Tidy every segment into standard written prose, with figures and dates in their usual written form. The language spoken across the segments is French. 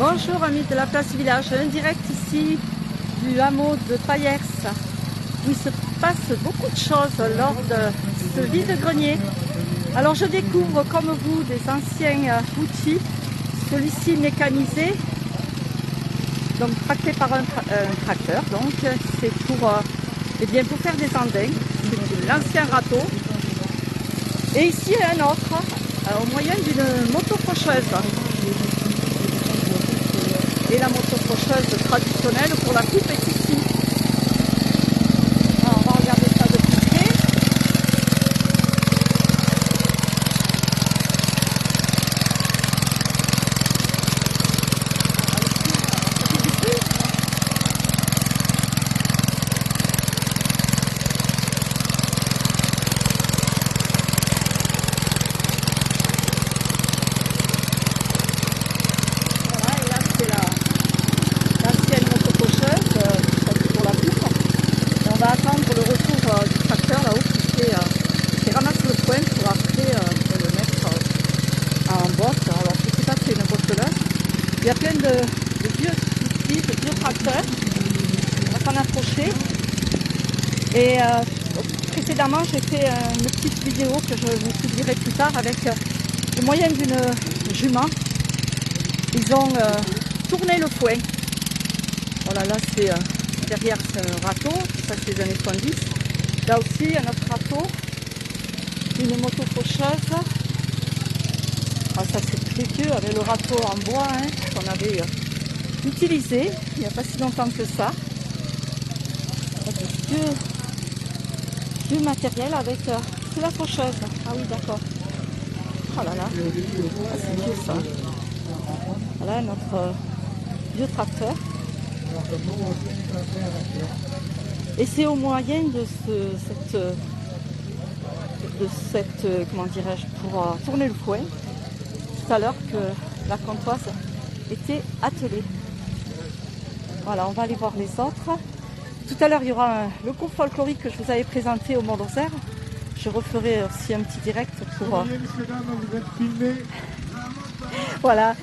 Bonjour amis de la place village, un direct ici du hameau de Payers où il se passe beaucoup de choses lors de ce vide-grenier. Alors je découvre comme vous des anciens outils, celui-ci mécanisé, donc tracté par un tracteur, donc c'est pour, pour faire des andins, c'est l'ancien râteau. Et ici un autre, au moyen d'une moto-faucheuse. Et la moto-faucheuse traditionnelle pour la coupe est ici. Alors, on va regarder ça de plus près. Attendre le retour du tracteur là-haut qui ramasse le foin pour après le mettre en boîte. Alors je ne sais pas si c'est une botteleuse. Il y a plein de vieux outils, de vieux tracteurs. On va s'en approcher. Et précédemment j'ai fait une petite vidéo que je vous publierai plus tard avec le moyen d'une jument. Ils ont tourné le foin. Voilà, là c'est derrière c'est un râteau, ça c'est les années 70. Là aussi un autre râteau, une moto faucheuse. Ah, ça c'est très vieux avec le râteau en bois qu'on avait utilisé il n'y a pas si longtemps que ça. Du matériel avec c'est la faucheuse. Ah oui d'accord. Oh là là, ah, c'est vieux ça. Voilà notre vieux tracteur. Et c'est au moyen de cette comment dirais-je, pour tourner le foin, tout à l'heure que la comptoise était attelée. Voilà, on va aller voir les autres. Tout à l'heure, il y aura le groupe folklorique que je vous avais présenté au Mont-Lozère. Je referai aussi un petit direct pour... Voilà.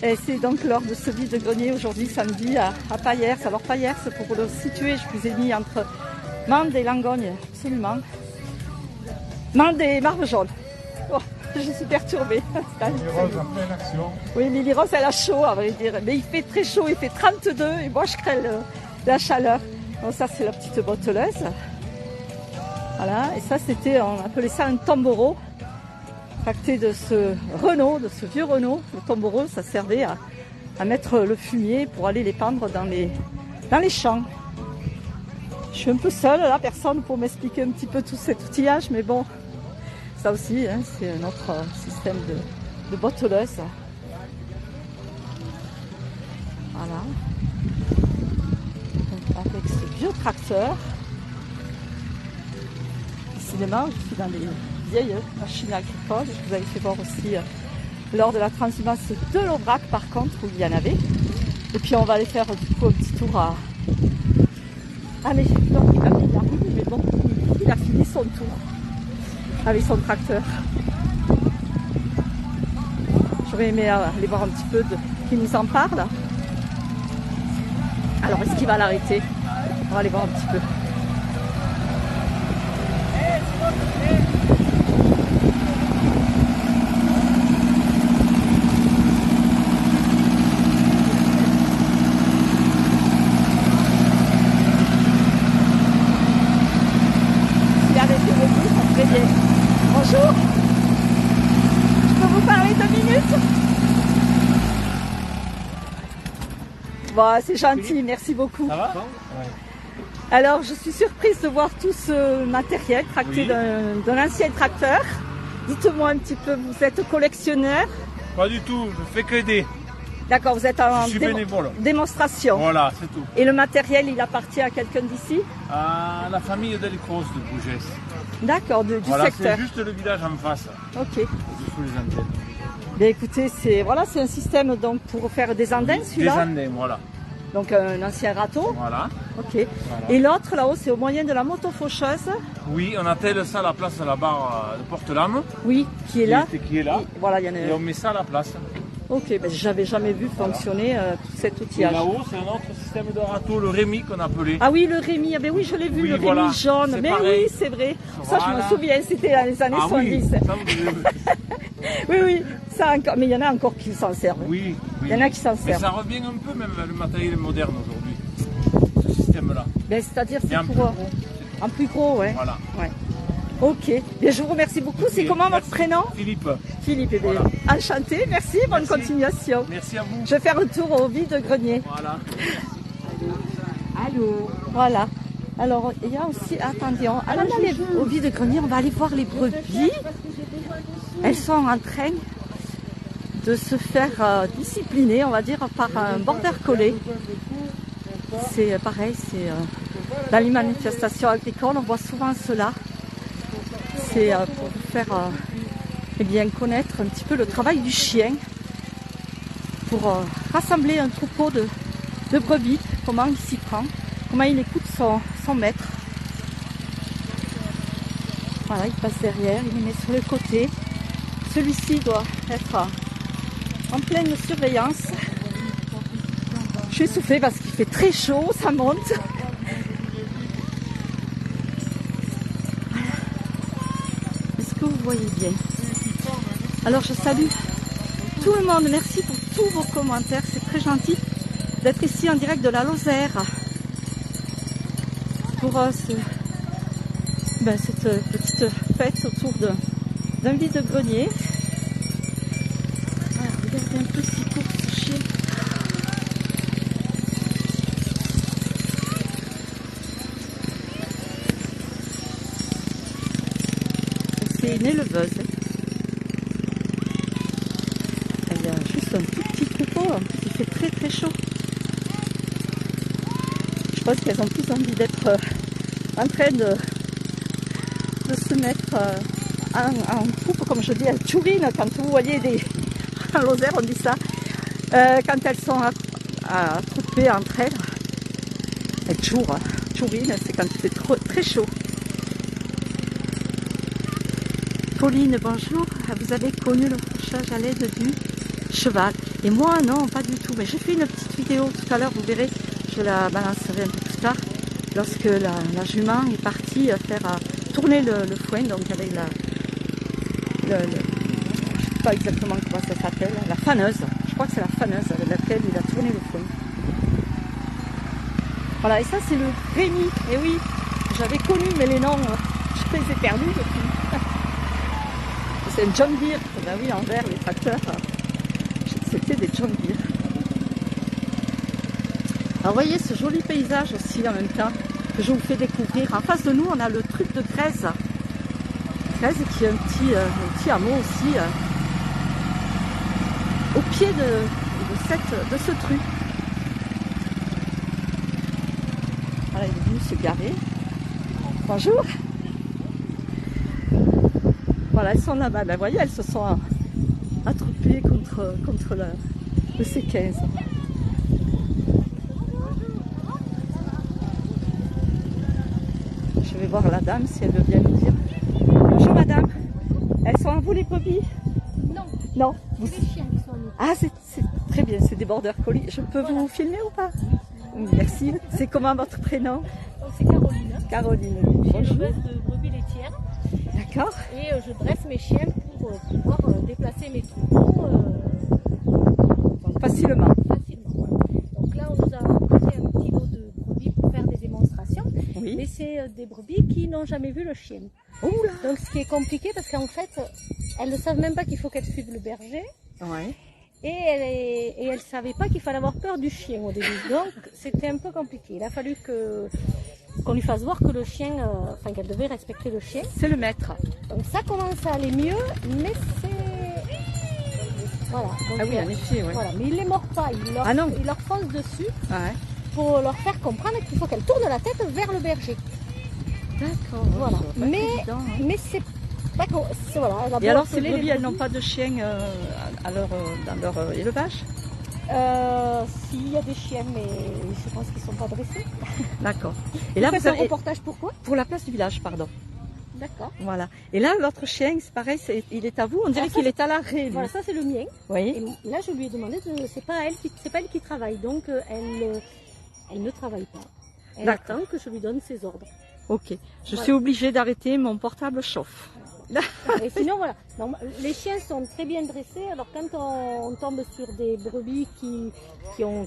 Et c'est donc lors de ce vide-grenier aujourd'hui, samedi, à Payers. Alors Payers, pour le situer, je vous ai mis entre Mende et Langogne, absolument. Mende et Marvejols. Oh, je suis perturbée. Lily Rose en pleine action. Oui, Lily Rose, elle a chaud, à vrai dire. Mais il fait très chaud, il fait 32 et moi je crée la chaleur. Donc ça, c'est la petite botteleuse. Voilà, et ça, c'était, on appelait ça un tomboro. Tracté de ce Renault, de ce vieux Renault. Le tomboro, ça servait à mettre le fumier pour aller les pendre dans les champs. Je suis un peu seule là, personne pour m'expliquer un petit peu tout cet outillage, mais bon, ça aussi, c'est un autre système de botteleuse. Voilà. Donc, avec ce vieux tracteur. Décidément, je suis dans les vieilles machines agricoles. Je vous avais fait voir aussi lors de la transhumance de l'Aubrac par contre où il y en avait. Et puis on va aller faire du coup un petit tour à... Allez, donc il a mis la roue, mais bon, il a fini son tour avec son tracteur. J'aurais aimé aller voir un petit peu qui nous en parle. Alors est-ce qu'il va l'arrêter? On va aller voir un petit peu. Bonjour, je peux vous parler 2 minutes? Bon, c'est gentil, merci beaucoup. Ça va? Alors, je suis surprise de voir tout ce matériel tracté d'un ancien tracteur. Dites-moi un petit peu, vous êtes collectionneur? Pas du tout, je fais que aider. D'accord, vous êtes en démonstration. Voilà, c'est tout. Et le matériel, il appartient à quelqu'un d'ici? À la famille Delcros de Bougès. D'accord, du voilà, secteur. C'est juste le village en face. Ok. Sous les antennes. Bien écoutez, c'est un système donc pour faire des andins, celui-là. Des andins, voilà. Donc un ancien râteau. Voilà. Ok. Voilà. Et l'autre là-haut, c'est au moyen de la moto faucheuse. Oui, on appelle ça la place de la barre de Portelame. Oui, qui est là. Qui est là. Et, voilà, il y en a... Et on met ça à la place. Ok, ben, j'avais jamais vu fonctionner cet Et outillage. là-haut, c'est un autre système de râteau, le Rémi qu'on appelait. Ah oui, le Rémi, ah ben oui, je l'ai vu, Oui, le voilà, Rémi jaune. c'est Mais pareil. oui, c'est vrai. Ça, je me Voilà. souviens, c'était dans les années Ah oui, 70. ça, vous avez- Oui, oui, ça encore, mais il y en a encore qui s'en servent. oui, oui. Il y en a qui s'en Mais servent. ça revient un peu même le matériel moderne aujourd'hui, ce système-là. Ben, c'est-à-dire, Et c'est un pour... plus gros. En plus gros, ouais. Voilà. Ouais. Ok, bien, je vous remercie beaucoup. C'est comment votre Merci. prénom? Philippe. Philippe, eh bien, Voilà. enchanté, merci, bonne Merci. continuation. Merci à vous. Je vais faire un tour au vide-grenier. Voilà. Allô. Voilà. Alors, il y a aussi, attendez, allons aller au vide-grenier, on va aller voir les brebis. Elles sont en train de se faire discipliner, on va dire, par un border collie. C'est pareil, c'est dans les manifestations agricoles, on voit souvent cela. C'est pour vous faire eh bien, connaître un petit peu le travail du chien, pour rassembler un troupeau de brebis, comment il s'y prend, comment il écoute son maître. Voilà, il passe derrière, il les met sur le côté. Celui-ci doit être en pleine surveillance. Je suis essoufflée parce qu'il fait très chaud, ça monte. Est-ce que vous voyez bien? Alors je salue tout le monde, merci pour tous vos commentaires, c'est très gentil d'être ici en direct de la Lozère pour cette petite fête autour d'un vide-grenier. Voilà, regardez un peu s'il court ce chien. C'est une éleveuse. Elle a juste un tout petit troupeau, en plus il fait très très chaud. Je pense qu'elles ont plus envie d'être en train de se mettre en troupe, comme je dis, elles chourinent quand vous voyez en Lozère on dit ça, quand elles sont attroupées entre elles, elles chourinent, c'est quand il fait très chaud. Pauline, bonjour. Vous avez connu le couchage à l'aide du cheval. Et moi, non, pas du tout. Mais j'ai fait une petite vidéo tout à l'heure, vous verrez, je la balancerai un peu plus tard, lorsque la jument est partie faire tourner le foin, donc avec je ne sais pas exactement comment ça s'appelle, la faneuse. Je crois que c'est la faneuse avec laquelle il a tourné le foin. Voilà, et ça c'est le Rémi. Et oui, j'avais connu, mais les noms, je les ai perdus depuis. C'est un John Deere. Ben oui, en vert, les tracteurs, c'était des John Deere. Alors, voyez ce joli paysage aussi en même temps que je vous fais découvrir. En face de nous, on a le truc de Grèze. Grèze qui est un petit hameau aussi au pied de ce truc. Voilà, il est venu se garer. Bonjour. Voilà, elles sont là-bas. Ben, vous voyez, elles se sont attroupées contre le C15. Je vais voir la dame si elle veut bien nous dire. Bonjour madame. Elles sont à vous les brebis? Non. Non. C'est les chiens qui sont à nous. Ah, c'est très bien, c'est des border collies. Je peux vous filmer ou pas? Merci. C'est comment votre prénom? Donc c'est Caroline. Caroline. J'ai Bonjour. une base de brebis laitières D'accord. et je dresse mes chiens pour pouvoir déplacer mes troupeaux Donc, facilement. facilement. Voilà. Donc là, on nous a prêté un petit lot de brebis pour faire des démonstrations. Oui. Mais c'est des brebis qui n'ont jamais vu le chien. Oula. Donc ce qui est compliqué parce qu'en fait, elles ne savent même pas qu'il faut qu'elles suivent le berger. Ouais. Et elle ne savait pas qu'il fallait avoir peur du chien au début. Donc c'était un peu compliqué. Il a fallu qu'on lui fasse voir que le chien, qu'elle devait respecter le chien. C'est le maître. Donc ça commence à aller mieux, mais c'est... Voilà. Donc, Ah oui, en effet, ouais. voilà. Mais il ne les mord pas, Ah non. il leur fonce dessus Ouais. pour leur faire comprendre qu'il faut qu'elles tournent la tête vers le berger. D'accord. Voilà. Ça va pas être évident, hein. Mais c'est pas... Voilà, elle a Et beau alors ces appeler les brebis, elles n'ont pas de chien dans leur élevage? S'il y a des chiens, mais je pense qu'ils ne sont pas dressés. D'accord. Et là, Vous vous faites un avez... reportage pourquoi? Pour la place du village, pardon. D'accord. Voilà. Et là, l'autre chien, c'est pareil, il est à vous. On dirait ça, qu'il est à l'arrêt. lui. Voilà, ça c'est le mien. Vous voyez? Et là, je lui ai demandé, c'est pas elle qui travaille, donc elle ne travaille pas. Elle D'accord. attend que je lui donne ses ordres. Ok. Je Voilà. suis obligée d'arrêter, mon portable chauffe. Et sinon, voilà. Donc, les chiens sont très bien dressés. Alors, quand on tombe sur des brebis qui ont